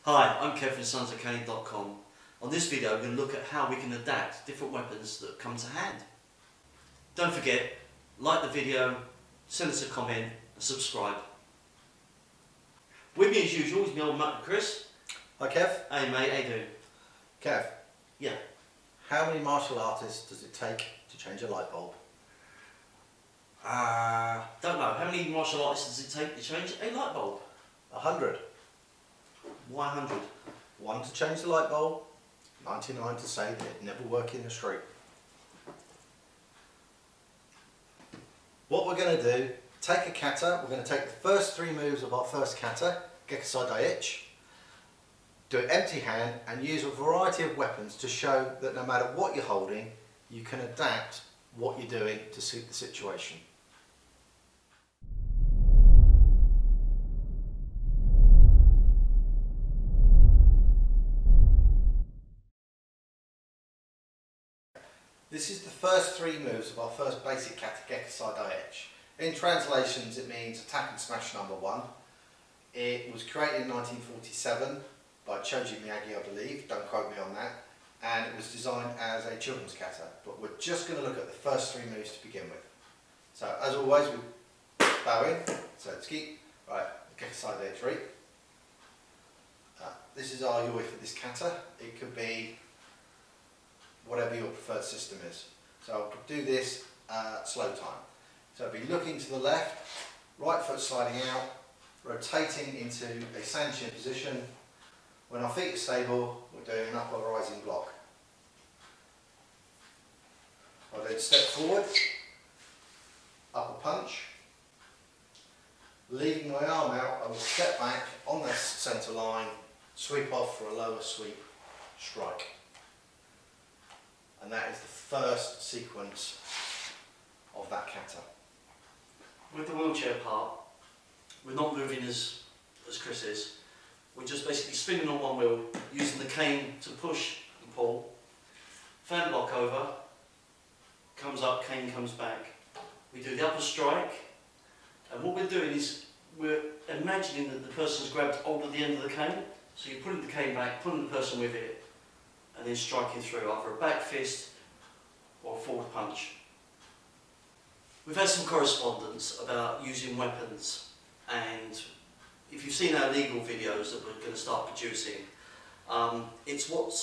Hi, I'm Kev from Sensei.com. On this video we're going to look at how we can adapt different weapons that come to hand. Don't forget, like the video, send us a comment and subscribe. With me as usual is my old mate Chris. Hi Kev. Hey mate, how you doing? Kev. Yeah. How many martial artists does it take to change a light bulb? Don't know. How many martial artists does it take to change a light bulb? 100. Why 100? 1 to change the light bulb, 99 to say that it'd never work in the street. What we're going to do, take a kata, we're going to take the first 3 moves of our first kata, Gekisai Daiichi, do it empty hand and use a variety of weapons to show that no matter what you're holding, you can adapt what you're doing to suit the situation. This is the first 3 moves of our first basic kata, Gekisai Daiichi. In translations it means attack and smash number 1. It was created in 1947 by Choji Miyagi, I believe, don't quote me on that, and it was designed as a children's kata, but we're just going to look at the first 3 moves to begin with. So as always we bow in, so let's keep, right, Gekisai Daiichi. This is our yoi for this kata. It could be whatever your preferred system is. So I'll do this slow time. So I'll be looking to the left, right foot sliding out, rotating into a Sanshin position. When our feet are stable, we're doing an upper rising block. I'll then step forward, upper punch. Leaving my arm out, I will step back on that centre line, sweep off for a lower sweep, strike. And that is the first sequence of that kata. With the wheelchair part, we're not moving as Chris is. We're just basically spinning on one wheel, using the cane to push and pull. Fan block over, comes up, cane comes back. We do the upper strike, and what we're doing is we're imagining that the person's grabbed hold of the end of the cane, so you're pulling the cane back, pulling the person with it, and then striking through either a back fist or a forward punch. We've had some correspondence about using weapons, and if you've seen our legal videos that we're going to start producing, it's what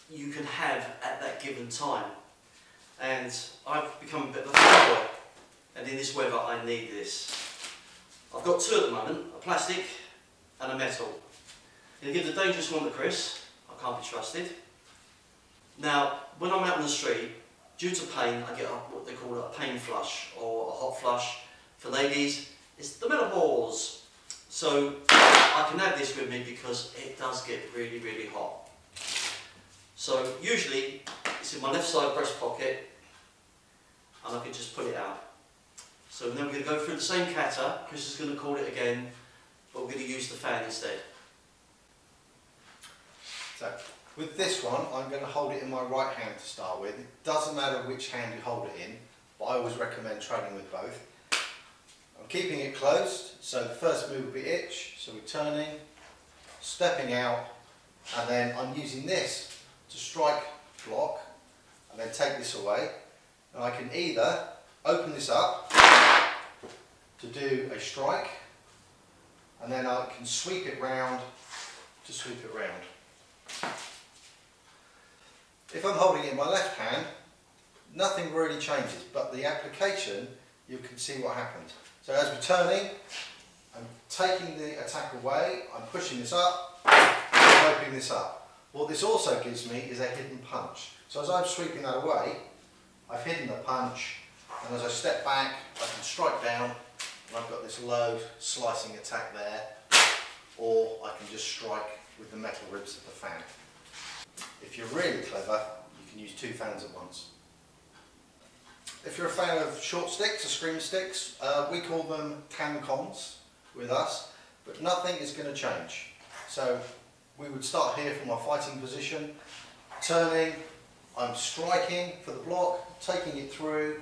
you can have at that given time. And I've become a bit of a fanboy, and in this weather I need this. I've got 2 at the moment, a plastic and a metal. I'm going to give the dangerous one to Chris. I can't be trusted. Now, when I'm out on the street, due to pain, I get what they call a pain flush or a hot flush. For ladies, it's the menopause. So I can have this with me because it does get really, really hot. So usually it's in my left side breast pocket, and I can just pull it out. So then we're going to go through the same kata. Chris is going to call it again, but we're going to use the fan instead. So with this one, I'm going to hold it in my right hand to start with. It doesn't matter which hand you hold it in, but I always recommend training with both. I'm keeping it closed, so the first move will be itch, so we're turning, stepping out, and then I'm using this to strike block, and then take this away. And I can either open this up to do a strike, and then I can sweep it round to sweep it round. If I'm holding it in my left hand, nothing really changes, but the application, you can see what happens. So as we're turning, I'm taking the attack away, I'm pushing this up, I'm opening this up. What this also gives me is a hidden punch. So as I'm sweeping that away, I've hidden the punch, and as I step back, I can strike down, and I've got this low slicing attack there, or I can just strike with the metal ribs of the fan. If you're really clever, you can use 2 fans at once. If you're a fan of short sticks or scream sticks, we call them tankons with us, but nothing is going to change. So we would start here from our fighting position, turning, I'm striking for the block, taking it through,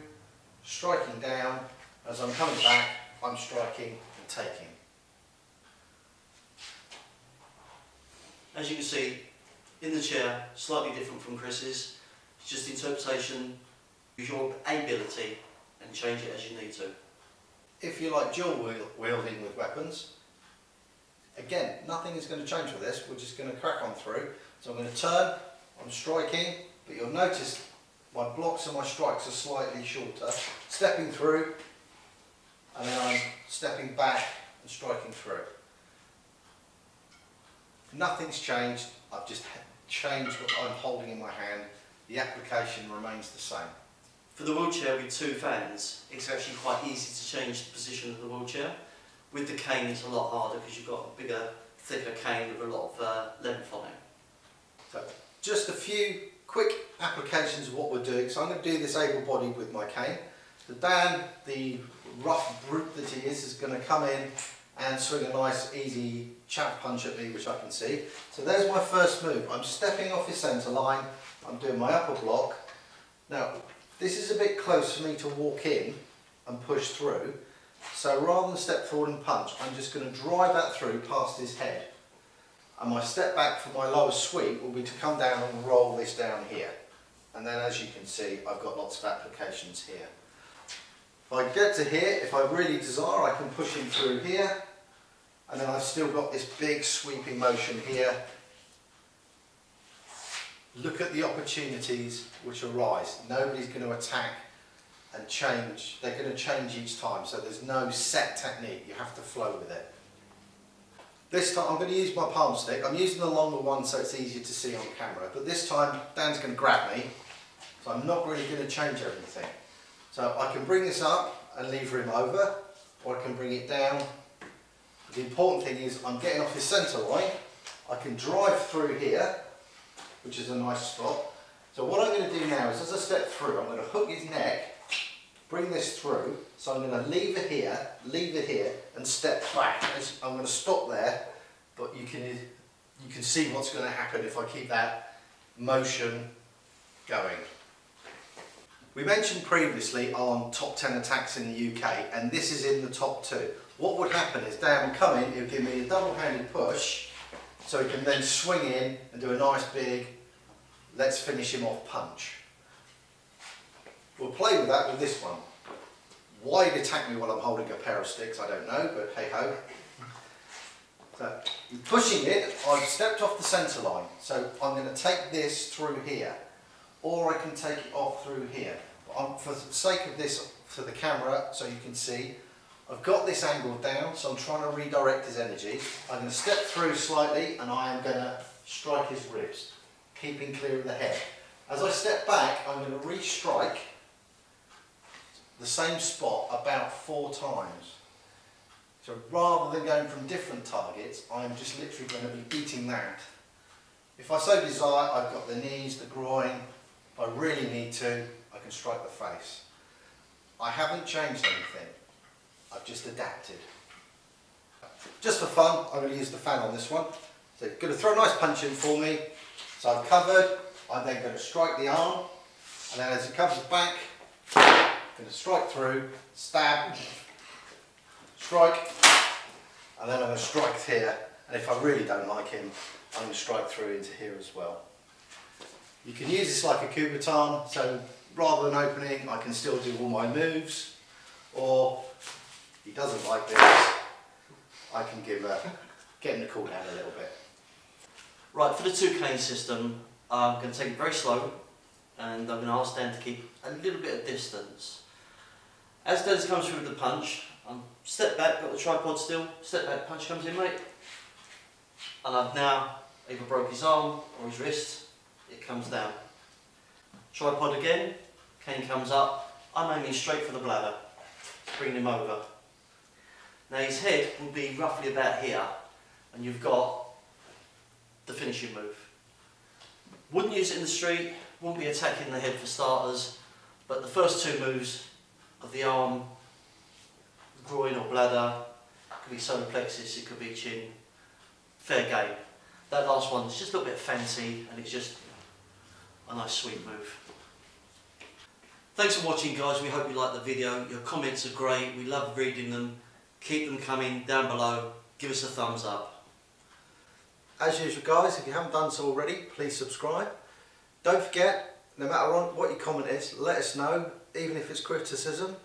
striking down, as I'm coming back, I'm striking and taking. As you can see, in the chair, slightly different from Chris's. It's just interpretation, use your ability and change it as you need to. If you like dual wielding with weapons, again, nothing is going to change with this. We're just going to crack on through. So I'm going to turn, I'm striking, but you'll notice my blocks and my strikes are slightly shorter. Stepping through, and then I'm stepping back and striking through. Nothing's changed, I've just changed what I'm holding in my hand. The application remains the same. For the wheelchair with two fans, it's actually quite easy to change the position of the wheelchair. With the cane it's a lot harder because you've got a bigger, thicker cane with a lot of length on it. So just a few quick applications of what we're doing. So I'm going to do this able-bodied with my cane. So Dan, the rough brute that he is going to come in and swing a nice easy chap punch at me, which I can see. So there's my first move. I'm stepping off his centre line, I'm doing my upper block. Now this is a bit close for me to walk in and push through, so rather than step forward and punch, I'm just going to drive that through past his head. And my step back for my lower sweep will be to come down and roll this down here. And then as you can see, I've got lots of applications here. If I get to here, if I really desire, I can push him through here, and then I've still got this big sweeping motion here. Look at the opportunities which arise. Nobody's going to attack and change. They're going to change each time, so there's no set technique. You have to flow with it. This time I'm going to use my palm stick. I'm using the longer one so it's easier to see on camera, but this time Dan's going to grab me, so I'm not really going to change everything. So I can bring this up and lever him over, or I can bring it down. The important thing is I'm getting off his centre line. I can drive through here, which is a nice spot. So what I'm going to do now is, as I step through, I'm going to hook his neck, bring this through. So I'm going to lever here, and step back. I'm going to stop there, but you can see what's going to happen if I keep that motion going. We mentioned previously on top 10 attacks in the UK, and this is in the top 2. What would happen is Dan would come in, he would give me a double-handed push, so he can then swing in and do a nice big, let's finish him off punch. We'll play with that with this one. Why he'd attack me while I'm holding a pair of sticks, I don't know, but hey ho. So, pushing it, I've stepped off the centre line, so I'm going to take this through here, or I can take it off through here. For the sake of this, for the camera, so you can see, I've got this angled down, so I'm trying to redirect his energy. I'm going to step through slightly, and I am going to strike his ribs, keeping clear of the head. As I step back, I'm going to re-strike the same spot about 4 times. So rather than going from different targets, I'm just literally going to be beating that. If I so desire, I've got the knees, the groin. If I really need to, I can strike the face. I haven't changed anything. I've just adapted. Just for fun, I'm going to use the fan on this one. So going to throw a nice punch in for me. So I'm covered. I'm then going to strike the arm, and then as it comes back, I'm going to strike through, stab, strike, and then I'm going to strike here. And if I really don't like him, I'm going to strike through into here as well. You can use this like a Kubotan, so rather than opening, I can still do all my moves. Or if he doesn't like this, I can get him to cool down a little bit. Right, for the 2 cane system, I'm going to take it very slow, and I'm going to ask Dan to keep a little bit of distance. As Dan comes through with the punch, step back, got the tripod still, step back, punch comes in, mate. And I've now either broke his arm or his wrist, it comes down. Tripod again, cane comes up, I'm aiming straight for the bladder, bringing him over. Now his head will be roughly about here, and you've got the finishing move. Wouldn't use it in the street, wouldn't be attacking the head for starters, but the first 2 moves of the arm, groin or bladder, it could be solar plexus, it could be chin, fair game. That last one is just a little bit fancy, and it's just a nice sweet move. Thanks for watching, guys. We hope you liked the video. Your comments are great, we love reading them. Keep them coming down below, give us a thumbs up. As usual guys, if you haven't done so already, please subscribe. Don't forget, no matter what your comment is, let us know, even if it's criticism,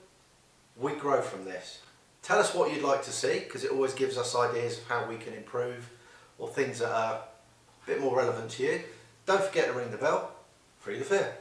we grow from this. Tell us what you'd like to see, because it always gives us ideas of how we can improve, or things that are a bit more relevant to you. Don't forget to ring the bell. Free the fear.